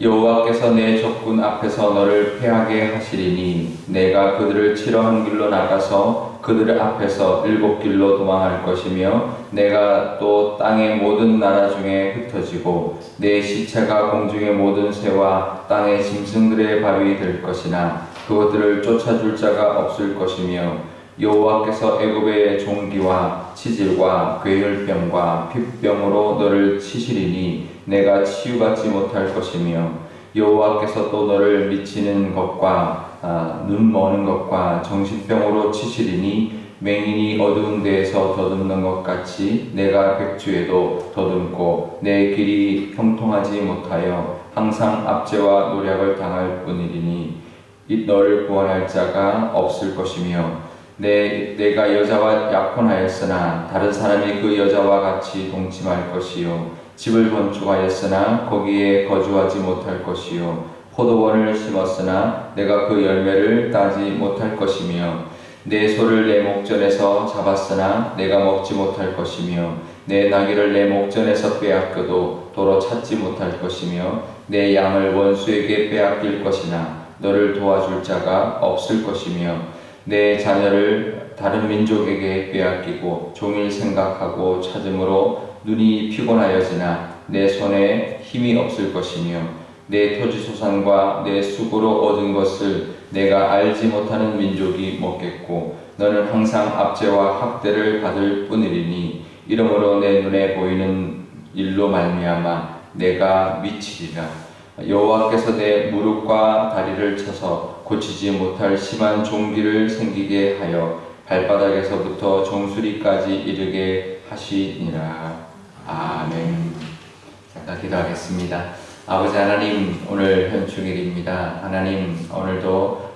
여호와께서 내 적군 앞에서 너를 패하게 하시리니 내가 그들을 치러 한 길로 나가서 그들 앞에서 7길로 도망할 것이며 내가 또 땅의 모든 나라 중에 흩어지고 내 시체가 공중의 모든 새와 땅의 짐승들의 밥이 될 것이나 그것들을 쫓아줄 자가 없을 것이며 여호와께서 애굽의 종기와 치질과 괴혈병과 핏병으로 너를 치시리니 내가 치유받지 못할 것이며 여호와께서 또 너를 미치는 것과 눈 머는 것과 정신병으로 치시리니 맹인이 어두운 데에서 더듬는 것 같이 내가 백주에도 더듬고 내 길이 형통하지 못하여 항상 압제와 노략을 당할 뿐이리니 너를 구원할 자가 없을 것이며 내가 여자와 약혼하였으나 다른 사람이 그 여자와 같이 동침할 것이요 집을 건축하였으나 거기에 거주하지 못할 것이요 포도원을 심었으나 내가 그 열매를 따지 못할 것이며 내 소를 내 목전에서 잡았으나 내가 먹지 못할 것이며 내 나귀를 내 목전에서 빼앗겨도 도로 찾지 못할 것이며 내 양을 원수에게 빼앗길 것이나 너를 도와줄 자가 없을 것이며 내 자녀를 다른 민족에게 빼앗기고 종일 생각하고 찾음으로 눈이 피곤하여지나 내 손에 힘이 없을 것이며 내 토지소산과 내 수고로 얻은 것을 내가 알지 못하는 민족이 먹겠고 너는 항상 압제와 학대를 받을 뿐이리니 이러므로 내 눈에 보이는 일로 말미암아 내가 미치리라. 여호와께서 내 무릎과 다리를 쳐서 고치지 못할 심한 종기를 생기게 하여 발바닥에서부터 정수리까지 이르게 하시니라. 아멘. 잠깐 기도하겠습니다. 아버지 하나님, 오늘 현충일입니다. 하나님, 오늘도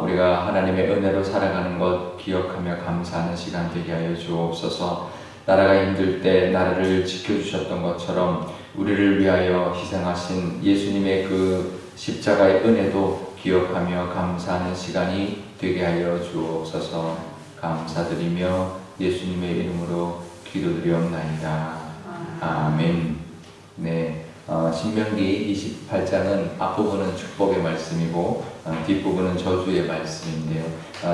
우리가 하나님의 은혜로 살아가는 것 기억하며 감사하는 시간 되게 하여 주옵소서. 나라가 힘들 때 나라를 지켜주셨던 것처럼 우리를 위하여 희생하신 예수님의 그 십자가의 은혜도 기억하며 감사하는 시간이 되게 하여 주옵소서. 감사드리며 예수님의 이름으로 기도드리옵나이다. 아멘. 네, 신명기 28장은 앞부분은 축복의 말씀이고 뒷부분은 저주의 말씀인데요.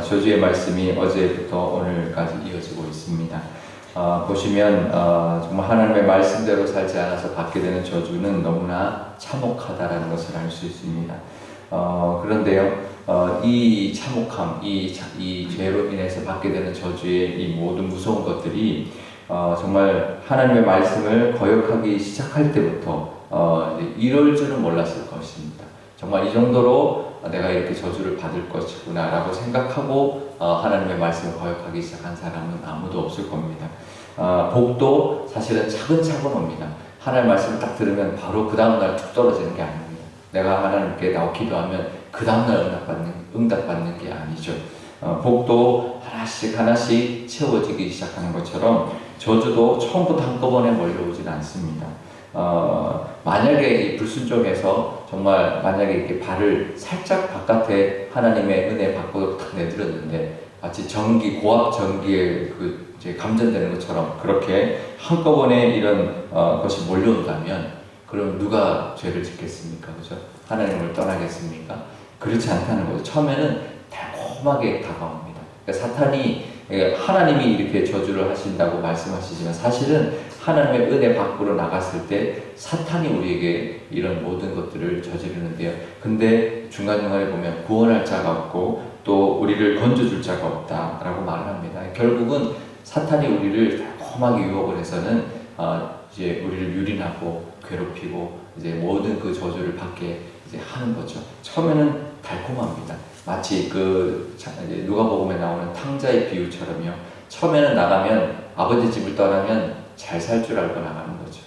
저주의 말씀이 어제부터 오늘까지 이어지고 있습니다. 보시면 정말 하나님의 말씀대로 살지 않아서 받게 되는 저주는 너무나 참혹하다라는 것을 알 수 있습니다. 그런데요, 이 참혹함, 이 죄로 인해서 받게 되는 저주의 이 모든 무서운 것들이 정말 하나님의 말씀을 거역하기 시작할 때부터 이럴 줄은 몰랐을 것입니다. 정말 이 정도로 내가 이렇게 저주를 받을 것이구나 라고 생각하고 하나님의 말씀을 거역하기 시작한 사람은 아무도 없을 겁니다. 복도 사실은 차근차근 옵니다. 하나님의 말씀을 딱 들으면 바로 그 다음날 툭 떨어지는 게 아닙니다. 내가 하나님께 나와 기도하면 그 다음날 응답받는 게 아니죠. 복도 하나씩 채워지기 시작하는 것처럼 저주도 처음부터 한꺼번에 몰려오진 않습니다. 만약에 이 불순종해서 정말 만약에 이렇게 발을 살짝 바깥에 하나님의 은혜 밖으로 탁 내들었는데 마치 고압 전기에 이제 감전되는 것처럼 그렇게 한꺼번에 이런 것이 몰려온다면 그럼 누가 죄를 짓겠습니까? 그죠? 하나님을 떠나겠습니까? 그렇지 않다는 거죠. 처음에는 달콤하게 다가옵니다. 그러니까 사탄이 하나님이 이렇게 저주를 하신다고 말씀하시지만 사실은 하나님의 은혜 밖으로 나갔을 때 사탄이 우리에게 이런 모든 것들을 저지르는데요. 근데 중간중간에 보면 구원할 자가 없고 또 우리를 건져줄 자가 없다라고 말을 합니다. 결국은 사탄이 우리를 달콤하게 유혹을 해서는 이제 우리를 유린하고 괴롭히고 이제 모든 그 저주를 받게 이제 하는 거죠. 처음에는 달콤합니다. 마치 누가복음에 나오는 탕자의 비유처럼요. 처음에는 나가면 아버지 집을 떠나면 잘 살 줄 알고 나가는 거죠.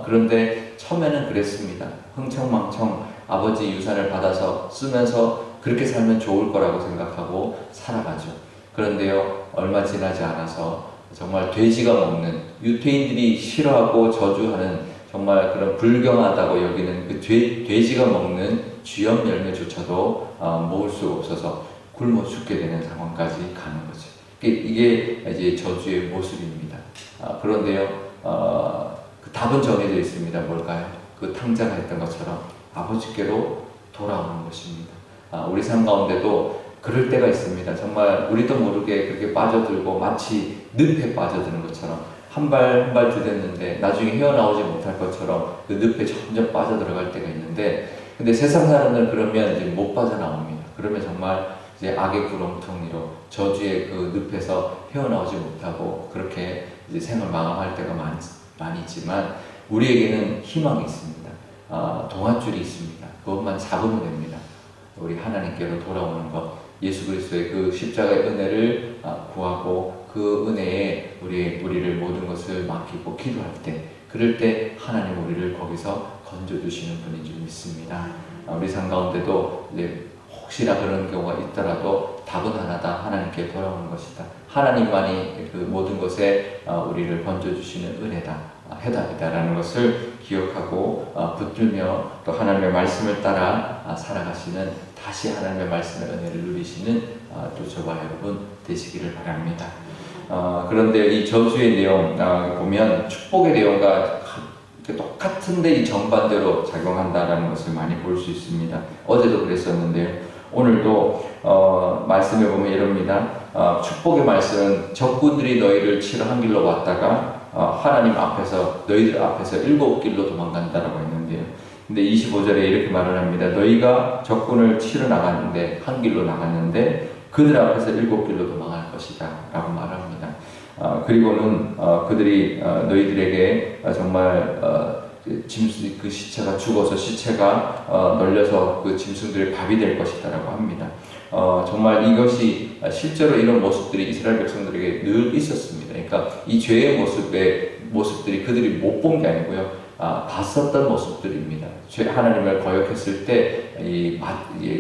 그런데 처음에는 그랬습니다. 흥청망청 아버지 유산을 받아서 쓰면서 그렇게 살면 좋을 거라고 생각하고 살아가죠. 그런데요, 얼마 지나지 않아서 정말 돼지가 먹는, 유태인들이 싫어하고 저주하는 정말 그런 불경하다고 여기는 그 돼지가 먹는 쥐염 열매조차도 먹을 수가 없어서 굶어 죽게 되는 상황까지 가는 거죠. 이게 이제 저주의 모습입니다. 그런데요, 그 답은 정해져 있습니다. 뭘까요? 그 탕자가 했던 것처럼 아버지께로 돌아오는 것입니다. 우리 삶 가운데도 그럴 때가 있습니다. 정말 우리도 모르게 그렇게 빠져들고 마치 늪에 빠져드는 것처럼 한 발 한 발 디뎠는데 나중에 헤어나오지 못할 것처럼 그 늪에 점점 빠져들어갈 때가 있는데, 근데 세상 사람들은 그러면 이제 못 빠져나옵니다. 그러면 정말 이제 악의 구렁텅이로 저주의 그 늪에서 헤어나오지 못하고 그렇게 이제 생을 마감할 때가 많이 있지만, 우리에게는 희망이 있습니다. 동아줄이 있습니다. 그것만 잡으면 됩니다. 우리 하나님께로 돌아오는 것, 예수 그리스도의 그 십자가의 은혜를 구하고 그 은혜에 우리를 모든 것을 맡기고 기도할 때, 그럴 때 하나님 우리를 거기서 건져주시는 분인 줄 믿습니다. 우리 삶 가운데도 이제 혹시나 그런 경우가 있더라도 답은 하나다. 하나님께 돌아오는 것이다. 하나님만이 그 모든 것에 우리를 건져주시는 은혜다, 해답이다라는 것을 기억하고 붙들며 또 하나님의 말씀을 따라 살아가시는, 다시 하나님의 말씀의 은혜를 누리시는 또 저와 여러분 되시기를 바랍니다. 그런데 이 저주의 내용 보면 축복의 내용과 똑같은데 이 정반대로 작용한다라는 것을 많이 볼 수 있습니다. 어제도 그랬었는데요. 오늘도 말씀에 보면 이럽니다. 축복의 말씀은 적군들이 너희를 치러 한 길로 왔다가 하나님 앞에서, 너희들 앞에서 7길로 도망간다라고 했는데요. 근데 25절에 이렇게 말을 합니다. 너희가 적군을 치러 나갔는데, 한 길로 나갔는데 그들 앞에서 7길로 도망할 것이다 라고 말합니다. 그리고는 그들이 너희들에게 정말 그 시체가 죽어서 시체가 널려서 그 짐승들의 밥이 될 것이다 라고 합니다. 정말 이것이 실제로 이런 모습들이 이스라엘 백성들에게 늘 있었습니다. 그러니까 이 죄의 모습들이 그들이 못 본 게 아니고요, 봤었던 모습들입니다. 하나님을 거역했을 때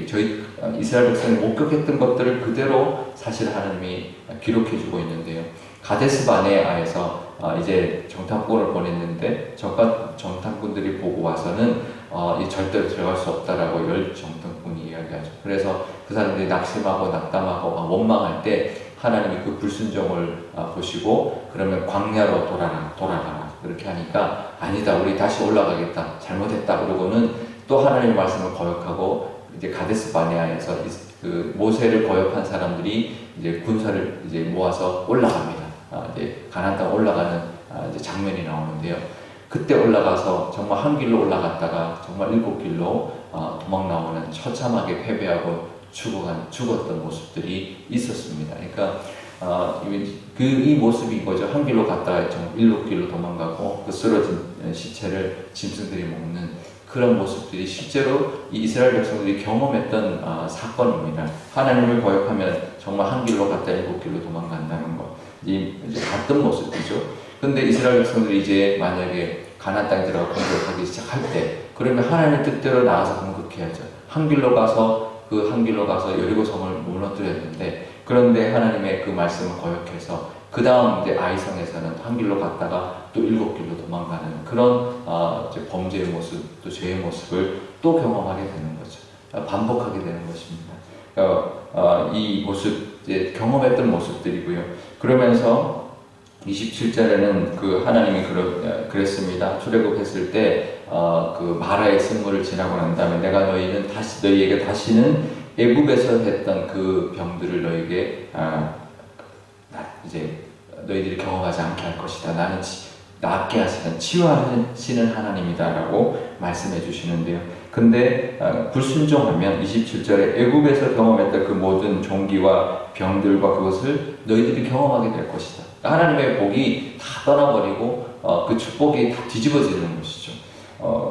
저희 이스라엘 백성이 목격했던 것들을 그대로 사실 하나님이 기록해주고 있는데요. 가데스 바네아에서 이제 정탐꾼을 보냈는데 정탐꾼들이 보고 와서는 절대로 들어갈 수 없다라고 열 정탐꾼이 이야기하죠. 그래서 그 사람들이 낙심하고 낙담하고 원망할 때 하나님이 그 불순종을 보시고, 그러면 광야로 돌아가라 그렇게 하니까, 아니다, 우리 다시 올라가겠다, 잘못했다 그러고는 또 하나님의 말씀을 거역하고, 이제 가데스 바네아에서 그 모세를 거역한 사람들이 이제 군사를 이제 모아서 올라갑니다. 이제 가나안 땅 올라가는 이제 장면이 나오는데요. 그때 올라가서 정말 한 길로 올라갔다가 정말 7길로 도망 나오는, 처참하게 패배하고 죽었던 모습들이 있었습니다. 그러니까 이 모습인 거죠. 한 길로 갔다가 7길로 도망가고 그 쓰러진 시체를 짐승들이 먹는 그런 모습들이 실제로 이 이스라엘 백성들이 경험했던 사건입니다. 하나님을 거역하면 정말 한 길로 갔다 7길로 도망간다는 것, 이제 같은 모습이죠. 근데 이스라엘 백성들이 이제 만약에 가나안 땅에 들어가 공격하기 시작할 때, 그러면 하나님의 뜻대로 나가서 공격해야죠. 한 길로 가서 여리고 성을 무너뜨렸는데, 그런데 하나님의 그 말씀을 거역해서 그 다음 이제 아이성에서는 한 길로 갔다가 또 7길로 도망가는 그런 이제 범죄의 모습, 또 죄의 모습을 또 경험하게 되는 거죠. 반복하게 되는 것입니다. 그러니까 이 모습, 이제 경험했던 모습들이고요. 그러면서 27절에는 그 하나님이 그랬습니다. 출애굽했을 때 그 마라의 승무를 지나고 난 다음에 내가 너희에게 다시는 애굽에서 했던 그 병들을 너희에게 이제 너희들이 경험하지 않게 할 것이다. 나는 낫게 하시는, 치유하시는 하나님이다라고 말씀해 주시는데요. 근데 불순종하면 27절에 애굽에서 경험했던 그 모든 종기와 병들과 그것을 너희들이 경험하게 될 것이다. 하나님의 복이 다 떠나버리고 그 축복이 다 뒤집어지는 것이죠.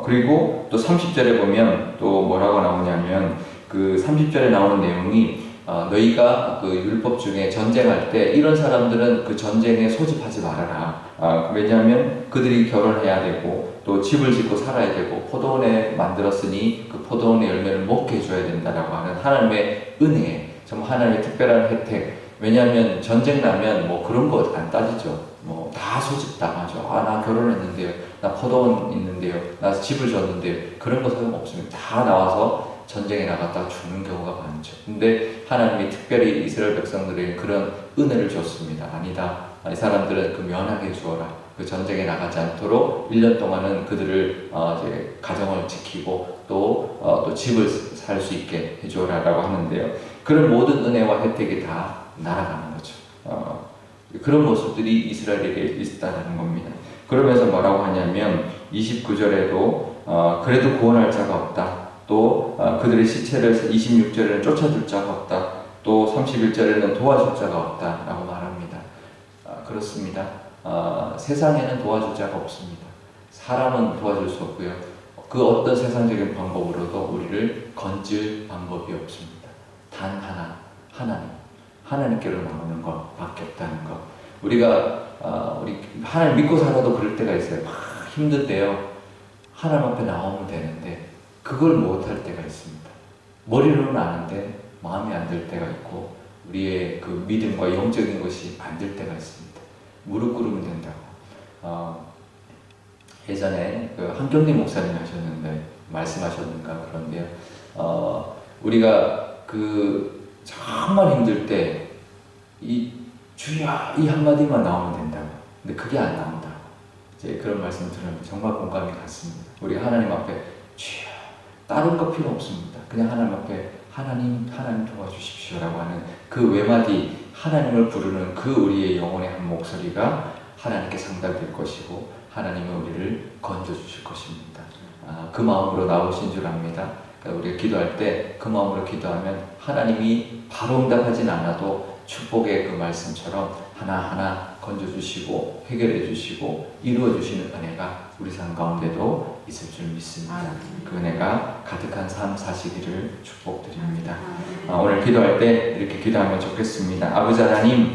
그리고 또 30절에 보면 또 뭐라고 나오냐면, 그 30절에 나오는 내용이 너희가 그 율법 중에 전쟁할 때 이런 사람들은 그 전쟁에 소집하지 말아라. 왜냐하면 그들이 결혼해야 되고 또 집을 짓고 살아야 되고 포도원에 만들었으니 그 포도원의 열매를 먹게 해줘야 된다라고 하는 하나님의 은혜, 정말 하나님의 특별한 혜택. 왜냐하면 전쟁 나면 뭐 그런 거 안 따지죠. 뭐 다 소집당하죠. 나 결혼했는데요, 나 포도원 있는데요, 나 집을 줬는데요, 그런 거 소용없습니다. 다 나와서 전쟁에 나갔다가 죽는 경우가 많죠. 근데 하나님이 특별히 이스라엘 백성들에게 그런 은혜를 줬습니다. 아니다, 이 사람들은 그 면하게 주어라. 그 전쟁에 나가지 않도록 1년 동안은 그들을 이제 가정을 지키고 또 집을 살 수 있게 해줘라라고 하는데요. 그런 모든 은혜와 혜택이 다 날아가는 거죠. 그런 모습들이 이스라엘에게 있다는 겁니다. 그러면서 뭐라고 하냐면 29절에도 그래도 구원할 자가 없다. 또 그들의 시체를 26절에는 쫓아줄 자가 없다. 또 31절에는 도와줄 자가 없다 라고 말합니다. 그렇습니다. 세상에는 도와줄 자가 없습니다. 사람은 도와줄 수 없고요. 그 어떤 세상적인 방법으로도 우리를 건질 방법이 없습니다. 단 하나, 하나님께로 나오는 것밖에 없다는 것. 우리가 우리 하나님 믿고 살아도 그럴 때가 있어요. 막 힘든데요. 하나님 앞에 나오면 되는데 그걸 못할 때가 있습니다. 머리로는 아는데 마음이 안 들 때가 있고 우리의 그 믿음과 영적인 것이 안 될 때가 있습니다. 무릎 꿇으면 된다고. 예전에 그 한경림 목사님이 말씀하셨는가 그런데요. 우리가 그 정말 힘들 때 이 주여 이 한마디만 나오면 된다고. 근데 그게 안 나온다고. 이제 그런 말씀을 들으면 정말 공감이 갔습니다. 우리 하나님 앞에 주여 다른 거 필요 없습니다. 그냥 하나님 앞에 하나님 도와주십시오라고 하는 그 외마디 하나님을 부르는 그 우리의 영혼의 한 목소리가 하나님께 상달될 것이고 하나님은 우리를 건져주실 것입니다. 그 마음으로 나오신 줄 압니다. 그러니까 우리가 기도할 때 그 마음으로 기도하면 하나님이 바로 응답하진 않아도 축복의 그 말씀처럼 하나하나 건져주시고 해결해주시고 이루어주시는 은혜가 우리 삶 가운데도 있을 줄 믿습니다. 그 은혜가 가득한 삶 사시기를 축복드립니다. 오늘 기도할 때 이렇게 기도하면 좋겠습니다. 아버지 하나님,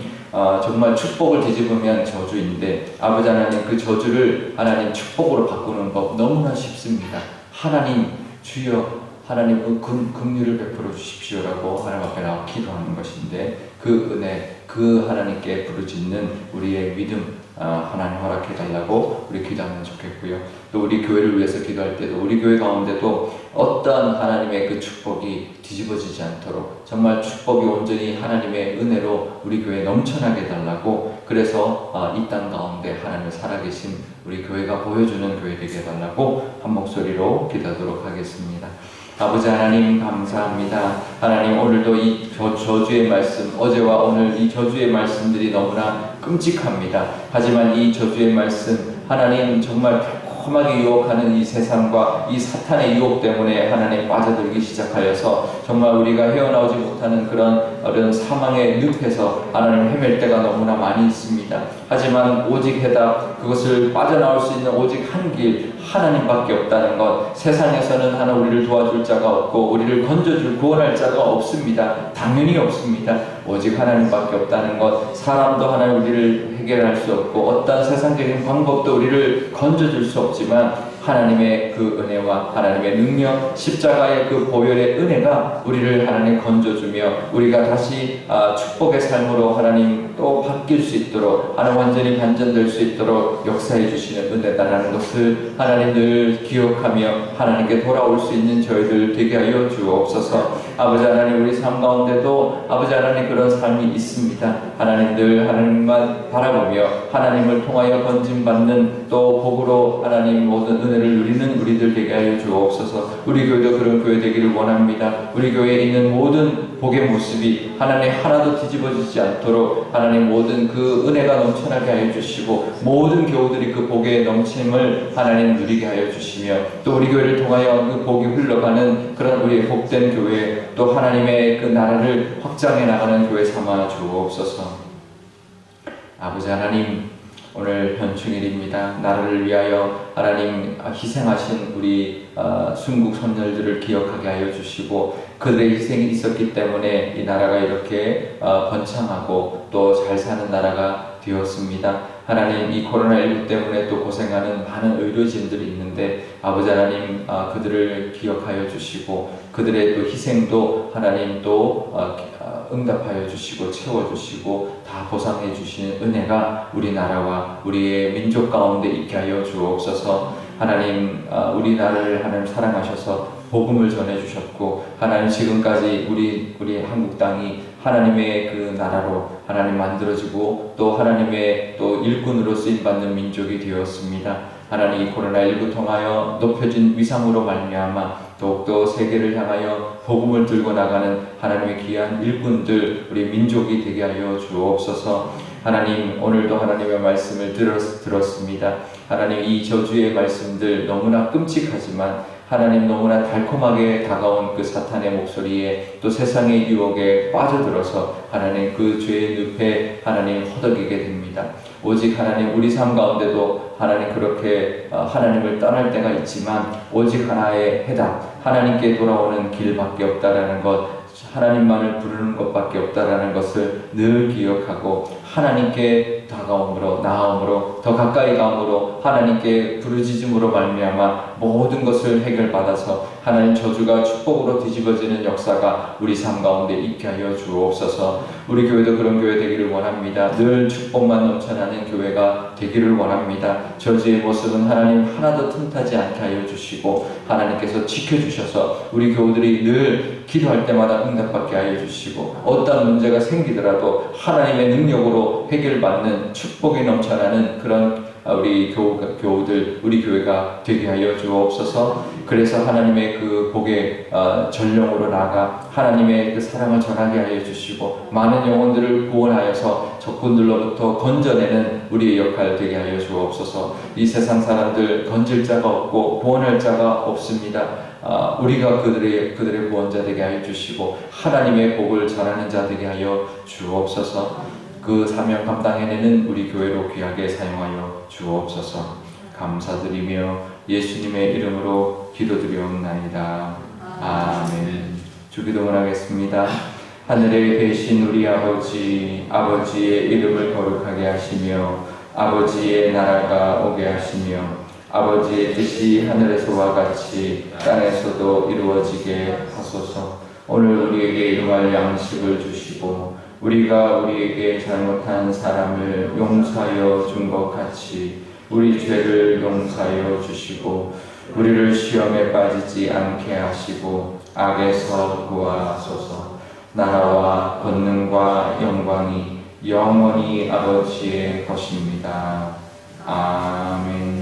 정말 축복을 뒤집으면 저주인데 아버지 하나님 그 저주를 하나님 축복으로 바꾸는 법 너무나 쉽습니다. 하나님 주여 하나님 그 긍휼을 베풀어 주십시오라고 하나님 앞에 나와 기도하는 것인데 그 은혜 그 하나님께 부르짖는 우리의 믿음 하나님 허락해 달라고 우리 기도하면 좋겠고요. 또 우리 교회를 위해서 기도할 때도 우리 교회 가운데도 어떠한 하나님의 그 축복이 뒤집어지지 않도록 정말 축복이 온전히 하나님의 은혜로 우리 교회에 넘쳐나게 달라고 그래서 이 땅 가운데 하나님의 살아계신 우리 교회가 보여주는 교회 되게 해달라고 한 목소리로 기도하도록 하겠습니다. 아버지 하나님 감사합니다. 하나님 오늘도 이 저주의 말씀 어제와 오늘 이 저주의 말씀들이 너무나 끔찍합니다. 하지만 이 저주의 말씀 하나님 정말 달콤하게 유혹하는 이 세상과 이 사탄의 유혹 때문에 하나님 빠져들기 시작하여서 정말 우리가 헤어나오지 못하는 그런 어려운 사망의 늪에서 하나님 헤맬 때가 너무나 많이 있습니다. 하지만 오직 해답 그것을 빠져나올 수 있는 오직 한 길 하나님밖에 없다는 것. 세상에서는 하나 우리를 도와줄 자가 없고 우리를 건져줄 구원할 자가 없습니다. 당연히 없습니다. 오직 하나님밖에 없다는 것. 사람도 하나님 우리를 해결할 수 없고 어떤 세상적인 방법도 우리를 건져줄 수 없지만 하나님의 그 은혜와 하나님의 능력, 십자가의 그 보혈의 은혜가 우리를 하나님 건져주며 우리가 다시 축복의 삶으로 하나님 또 바뀔 수 있도록 하나님 완전히 반전될 수 있도록 역사해 주시는 은혜다라는 것을 하나님 늘 기억하며 하나님께 돌아올 수 있는 저희들 되게 하여 주옵소서. 아버지 하나님 우리 삶 가운데도 아버지 하나님 그런 삶이 있습니다. 하나님 늘 하나님만 바라보며 하나님을 통하여 건짐받는 또 복으로 하나님 모든 은혜를 누리는 우리들 되게 하여 주옵소서. 우리 교회도 그런 교회 되기를 원합니다. 우리 교회에 있는 모든 복의 모습이 하나님 하나도 뒤집어지지 않도록 하나님 모든 그 은혜가 넘쳐나게 하여 주시고 모든 교우들이 그 복의 넘침을 하나님 누리게 하여 주시며 또 우리 교회를 통하여 그 복이 흘러가는 그런 우리의 복된 교회 또 하나님의 그 나라를 확장해 나가는 교회 삼아 주옵소서. 아버지 하나님 오늘 현충일입니다. 나라를 위하여 하나님 희생하신 우리 순국 선열들을 기억하게 하여 주시고 그들의 희생이 있었기 때문에 이 나라가 이렇게 번창하고 또 잘 사는 나라가 되었습니다. 하나님 이 코로나19 때문에 또 고생하는 많은 의료진들이 있는데 아버지 하나님 그들을 기억하여 주시고 그들의 또 희생도 하나님 또 응답하여 주시고 채워주시고 다 보상해 주시는 은혜가 우리나라와 우리의 민족 가운데 있게 하여 주옵소서. 하나님 우리나라를 하나님 사랑하셔서 복음을 전해주셨고 하나님 지금까지 우리 한국 땅이 하나님의 그 나라로 하나님 만들어지고 또 하나님의 또 일꾼으로 쓰임받는 민족이 되었습니다. 하나님 이 코로나19 통하여 높여진 위상으로 말미암아 더욱더 세계를 향하여 복음을 들고 나가는 하나님의 귀한 일꾼들 우리 민족이 되게 하여 주옵소서. 하나님 오늘도 하나님의 말씀을 들었습니다. 하나님 이 저주의 말씀들 너무나 끔찍하지만 하나님 너무나 달콤하게 다가온 그 사탄의 목소리에 또 세상의 유혹에 빠져들어서 하나님 그 죄의 늪에 하나님 허덕이게 됩니다. 오직 하나님 우리 삶 가운데도 하나님 그렇게 하나님을 떠날 때가 있지만 오직 하나의 해답 하나님께 돌아오는 길밖에 없다라는 것 하나님만을 부르는 것밖에 없다라는 것을 늘 기억하고 하나님께 다가옴으로 나아옴으로 더 가까이 가옴으로 하나님께 부르짖음으로 말미암아 모든 것을 해결받아서 하나님 저주가 축복으로 뒤집어지는 역사가 우리 삶 가운데 있게 하여 주옵소서. 우리 교회도 그런 교회 되기를 원합니다. 늘 축복만 넘쳐나는 교회가 되기를 원합니다. 저주의 모습은 하나님 하나도 틈타지 않게 하여 주시고 하나님께서 지켜주셔서 우리 교우들이 늘 기도할 때마다 응답받게 하여 주시고 어떤 문제가 생기더라도 하나님의 능력으로 해결받는 축복이 넘쳐나는 그런 우리 교우들 우리 교회가 되게 하여 주옵소서. 그래서 하나님의 그 복의 전령으로 나아가 하나님의 그 사랑을 전하게 하여 주시고 많은 영혼들을 구원하여서 적군들로부터 건져내는 우리의 역할 되게 하여 주옵소서. 이 세상 사람들 건질 자가 없고 구원할 자가 없습니다. 우리가 그들의 구원자 되게 하여 주시고 하나님의 복을 전하는 자 되게 하여 주옵소서. 그 사명 감당해내는 우리 교회로 귀하게 사용하여 주옵소서. 감사드리며 예수님의 이름으로 기도드리옵나이다. 아멘. 주기도문 하겠습니다. 하늘에 계신 우리 아버지, 아버지의 이름을 거룩하게 하시며 아버지의 나라가 오게 하시며 아버지의 뜻이 하늘에서와 같이 땅에서도 이루어지게 하소서. 오늘 우리에게 일용할 양식을 주시고 우리가 우리에게 잘못한 사람을 용서하여 준 것 같이 우리 죄를 용서하여 주시고 우리를 시험에 빠지지 않게 하시고 악에서 구하소서. 나라와 권능과 영광이 영원히 아버지의 것입니다. 아멘.